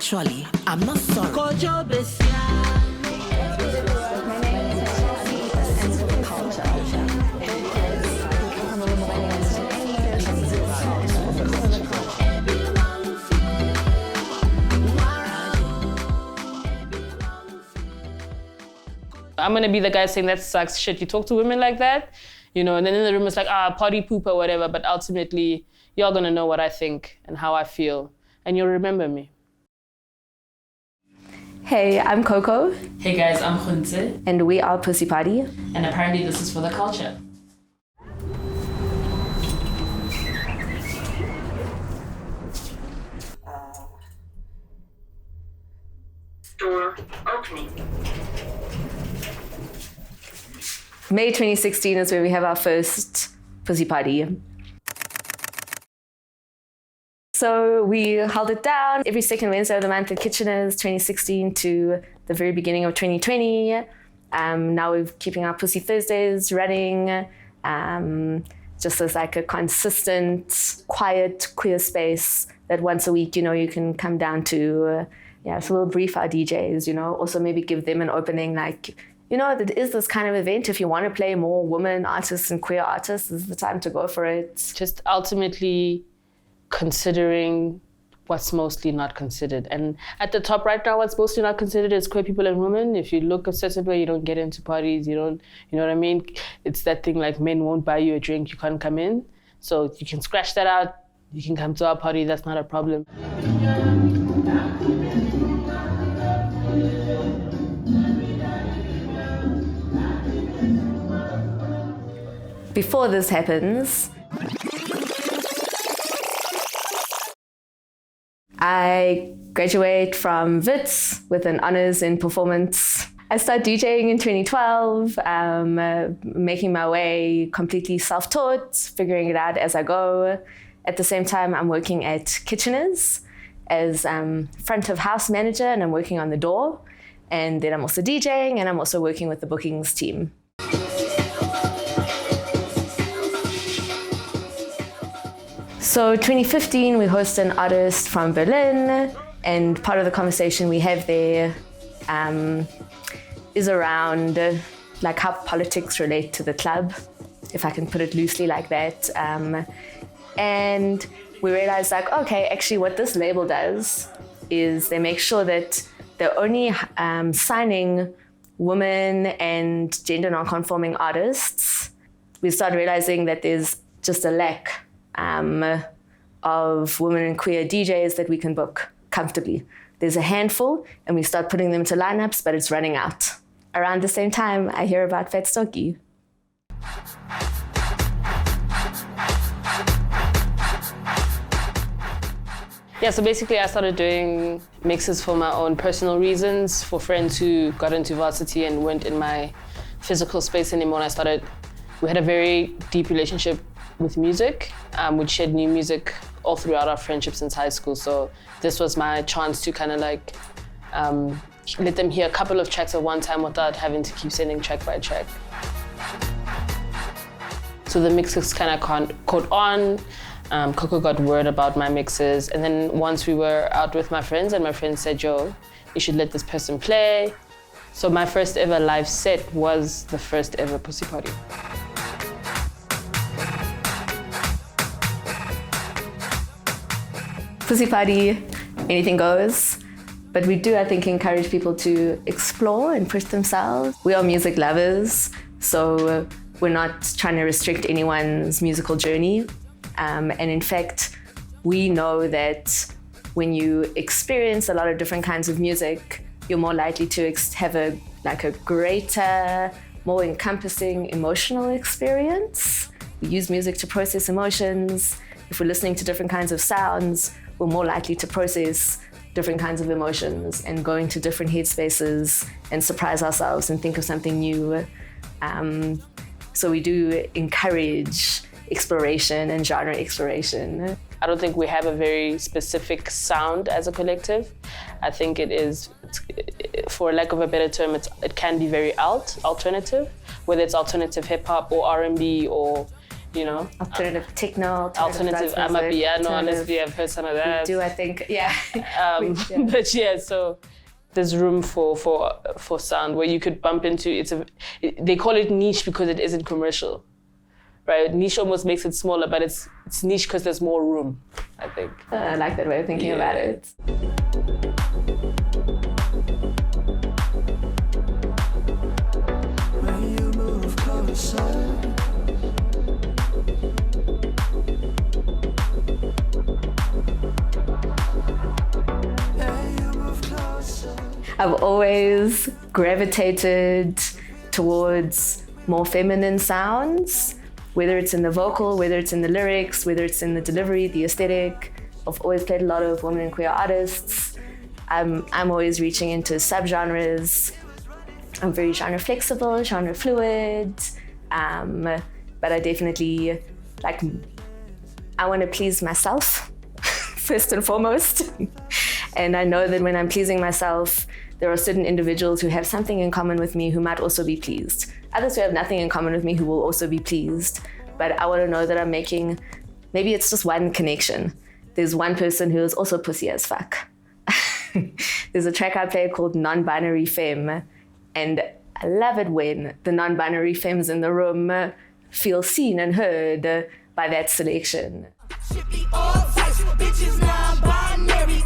Actually, I'm not sorry. I'm gonna be the guy saying that sucks shit. You talk to women like that, you know, and then in the room it's like, party poop or whatever, but ultimately you're gonna know what I think and how I feel, and you'll remember me. Hey, I'm Coco. Hey guys, I'm Khunze. And we are Pussy Party. And apparently this is for the culture. Door opening. May 2016 is where we have our first Pussy Party. So we held it down every second Wednesday of the month at Kitchener's 2016 to the very beginning of 2020. Now we're keeping our Pussy Thursdays running, just as like a consistent, quiet, queer space that once a week, you know, you can come down to. So we'll brief our DJs, you know, also maybe give them an opening like, you know, that is this kind of event. If you want to play more women artists and queer artists, this is the time to go for it. Just ultimately considering what's mostly not considered. And at the top right now, what's mostly not considered is queer people and women. If you look a certain way, you don't get into parties, you know what I mean? It's that thing like men won't buy you a drink, you can't come in. So you can scratch that out. You can come to our party, that's not a problem. Before this happens, I graduate from WITS with an honors in performance. I start DJing in 2012, making my way completely self-taught, figuring it out as I go. At the same time, I'm working at Kitchener's as front of house manager, and I'm working on the door. And then I'm also DJing, and I'm also working with the bookings team. So 2015, we host an artist from Berlin, and part of the conversation we have there is around like how politics relate to the club, if I can put it loosely like that. And we realized like, okay, actually what this label does is they make sure that they're only signing women and gender non-conforming artists. We started realizing that there's just a lack of women and queer DJs that we can book comfortably. There's a handful, and we start putting them to lineups, but it's running out. Around the same time, I hear about Fat Stokie. Yeah, so basically I started doing mixes for my own personal reasons, for friends who got into varsity and weren't in my physical space anymore. And we had a very deep relationship with music. We'd shared new music all throughout our friendship since high school. So this was my chance to kind of like let them hear a couple of tracks at one time without having to keep sending track by track. So the mixes kind of caught on. Coco got word about my mixes. And then once we were out with my friends and my friends said, yo, you should let this person play. So my first ever live set was the first ever Pussy Party. Pussy Party, anything goes. But we do, I think, encourage people to explore and push themselves. We are music lovers, so we're not trying to restrict anyone's musical journey. And in fact, we know that when you experience a lot of different kinds of music, you're more likely to have a greater, more encompassing emotional experience. We use music to process emotions. If we're listening to different kinds of sounds, we're more likely to process different kinds of emotions and go into different headspaces and surprise ourselves and think of something new. So we do encourage exploration and genre exploration. I don't think we have a very specific sound as a collective. I think it is, for lack of a better term, it can be very alternative, whether it's alternative hip hop or R&B or you know. Alternative techno, Alternative amapiano, honestly, I've heard some of that. We do, I think, yeah. But yeah, so there's room for sound where you could bump into, they call it niche because it isn't commercial, right? Niche almost makes it smaller, but it's niche because there's more room, I think. I like that way of thinking about it. When you move closer, I've always gravitated towards more feminine sounds, whether it's in the vocal, whether it's in the lyrics, whether it's in the delivery, the aesthetic. I've always played a lot of women and queer artists. I'm always reaching into subgenres. I'm very genre flexible, genre fluid, but I definitely, I want to please myself first and foremost. And I know that when I'm pleasing myself, there are certain individuals who have something in common with me who might also be pleased. Others who have nothing in common with me who will also be pleased. But I want to know that I'm making, maybe it's just one connection. There's one person who is also pussy as fuck. There's a track I play called Non-Binary Femme, and I love it when the non-binary femmes in the room feel seen and heard by that selection. Should be all types, bitches non-binary,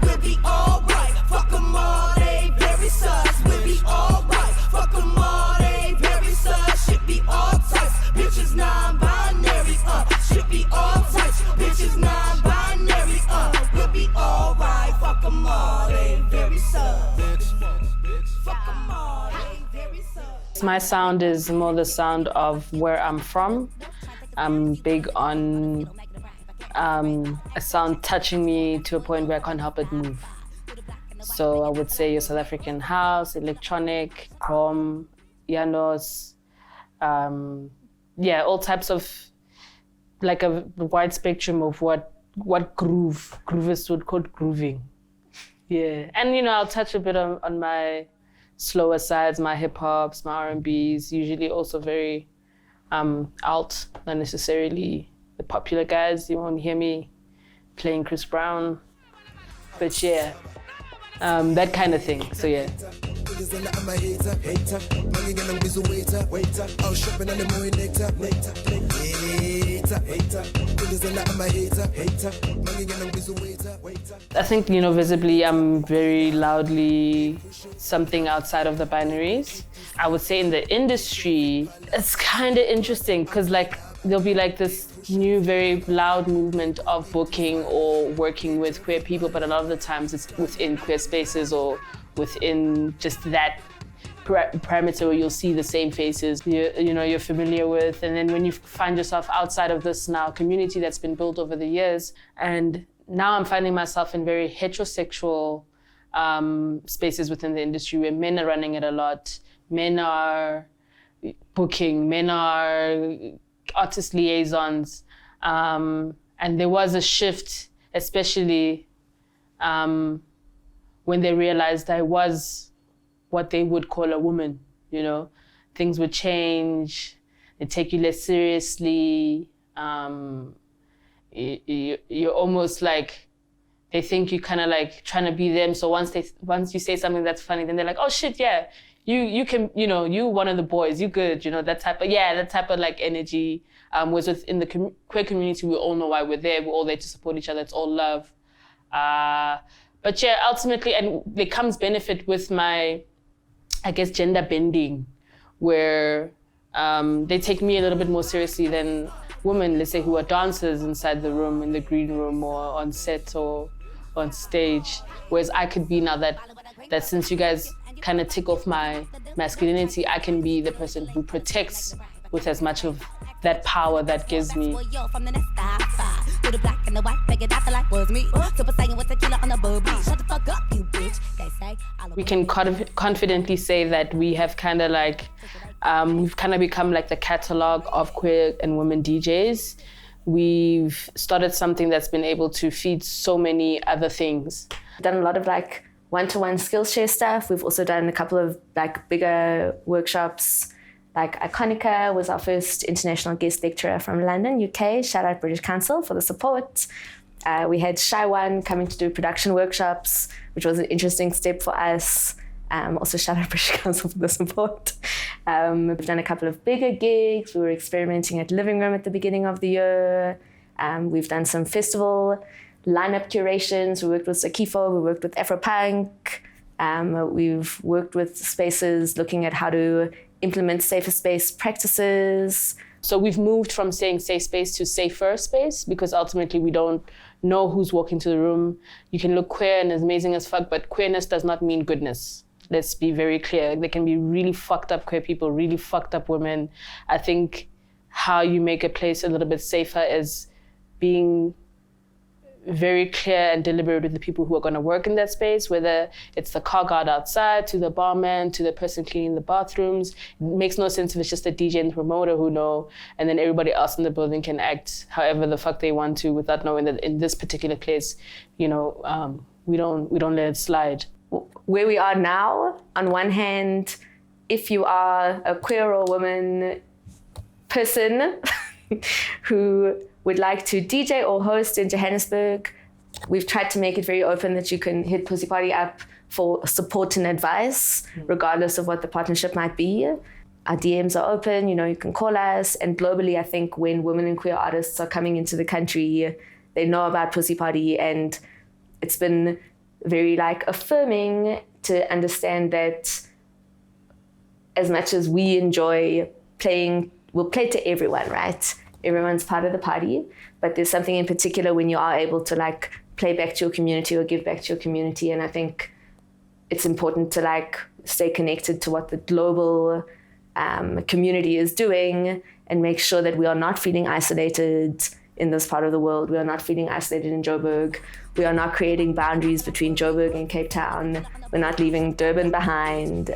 we'll be alright. Fuck 'em all, they very sus. We'll be alright. Fuck 'em all, they very sus. Should be all types, bitches non-binary, should be all types, bitches non-binary, we'll be alright. Fuck 'em all, they very sus. Fuck 'em all, they very sus. My sound is more the sound of where I'm from. I'm big on a sound touching me to a point where I can't help but move. So I would say your South African house, electronic, prom, pianos, all types of, like a wide spectrum of what groovers would call grooving. Yeah, and I'll touch a bit on my slower sides, my hip hops, my R&Bs, usually also very alt, not necessarily the popular guys. You won't hear me playing Chris Brown, but yeah, that kind of thing. So yeah. I think, visibly I'm very loudly something outside of the binaries. I would say in the industry, it's kind of interesting because there'll be this new very loud movement of booking or working with queer people, but a lot of the times it's within queer spaces or within just that parameter where you'll see the same faces you're familiar with. And then when you find yourself outside of this now community that's been built over the years, and now I'm finding myself in very heterosexual spaces within the industry where men are running it a lot. Men are booking, men are artist liaisons. And there was a shift, especially when they realized I was what they would call a woman, Things would change, they take you less seriously. You're almost they think you kind of trying to be them. So once you say something that's funny, then they're like, oh shit, yeah, you can, you one of the boys, you good, that type of energy was within the queer community. We all know why we're there. We're all there to support each other. It's all love. But yeah, ultimately, and there comes benefit with my, I guess, gender bending, where they take me a little bit more seriously than women, let's say, who are dancers inside the room, in the green room, or on set or on stage. Whereas I could be now that since you guys kind of tick off my masculinity, I can be the person who protects with as much of that power that gives me. We can confidently say that we have kind of we've kind of become the catalog of queer and women DJs. We've started something that's been able to feed so many other things. Done a lot of one-to-one Skillshare stuff. We've also done a couple of bigger workshops Like Iconica was our first international guest lecturer from London, UK. Shout out British Council for the support. We had Shy One coming to do production workshops, which was an interesting step for us. Also shout out British Council for the support. We've done a couple of bigger gigs. We were experimenting at Living Room at the beginning of the year. We've done some festival lineup curations. We worked with Sakifo, we worked with Afropunk. We've worked with spaces looking at how to implement safer space practices. So we've moved from saying safe space to safer space, because ultimately we don't know who's walking to the room. You can look queer and amazing as fuck, but queerness does not mean goodness. Let's be very clear. There can be really fucked up queer people, really fucked up women. I think how you make a place a little bit safer is being very clear and deliberate with the people who are going to work in that space, whether it's the car guard outside, to the barman, to the person cleaning the bathrooms. It makes no sense if it's just the DJ and the promoter who know, and then everybody else in the building can act however the fuck they want to without knowing that in this particular place, we don't let it slide. Where we are now, on one hand, if you are a queer or woman person who would like to DJ or host in Johannesburg, we've tried to make it very open that you can hit Pussy Party up for support and advice, regardless of what the partnership might be. Our DMs are open, you can call us. And globally, I think when women and queer artists are coming into the country, they know about Pussy Party, and it's been very affirming to understand that as much as we enjoy playing, we'll play to everyone, right? Everyone's part of the party, but there's something in particular when you are able to play back to your community or give back to your community. And I think it's important to stay connected to what the global community is doing and make sure that we are not feeling isolated in this part of the world. We are not feeling isolated in Joburg. We are not creating boundaries between Joburg and Cape Town. We're not leaving Durban behind.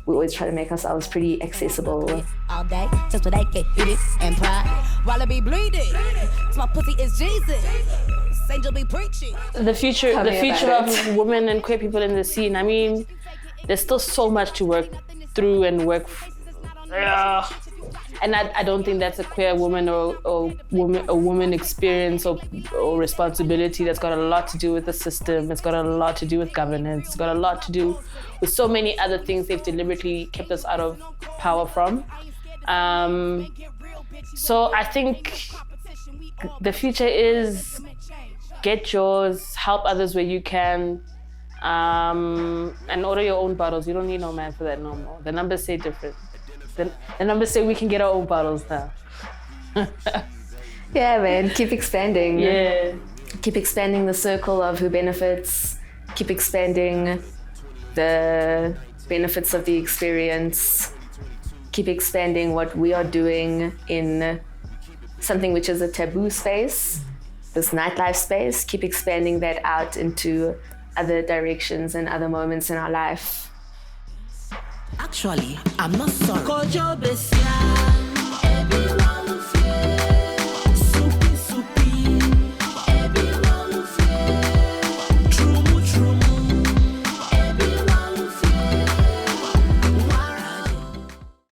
We always try to make ourselves pretty accessible. All day, just so they can hit it and pride. While I be bleeding, my pussy is Jesus. Angel be preaching. The future of women and queer people in the scene. I mean, there's still so much to work through and and I don't think that's a queer woman or woman experience or responsibility. That's got a lot to do with the system. It's got a lot to do with governance. It's got a lot to do with so many other things they've deliberately kept us out of power from. So I think the future is get yours, help others where you can, and order your own bottles. You don't need no man for that no more. The numbers say different. The numbers say we can get our own bottles now. Yeah, man, keep expanding. Yeah. Keep expanding the circle of who benefits. Keep expanding the benefits of the experience. Keep expanding what we are doing in something which is a taboo space, this nightlife space. Keep expanding that out into other directions and other moments in our life. Actually, I'm not sorry.